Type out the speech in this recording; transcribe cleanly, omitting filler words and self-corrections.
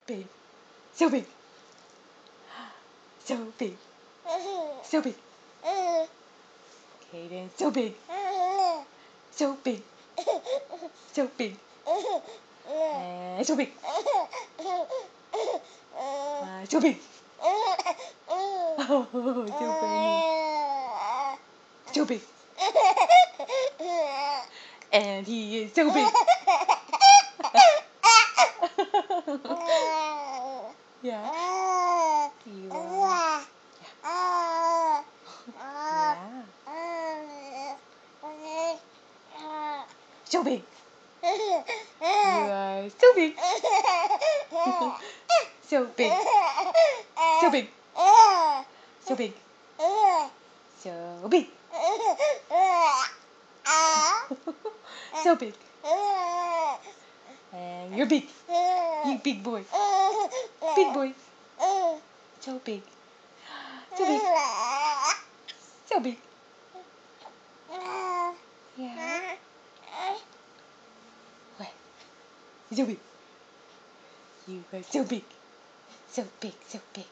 big, so big, so big, so big. Okay, then so big, so big, so big, and so big, so big. Oh, so funny. So big. And he is so big. Yeah. You are. Yeah. So big. You are so big. So big. So big. So big. So big. So big. And you're big. You big boy. Big boy. So big. So big. So big. Yeah. What? So big. You are so big. So big, so big.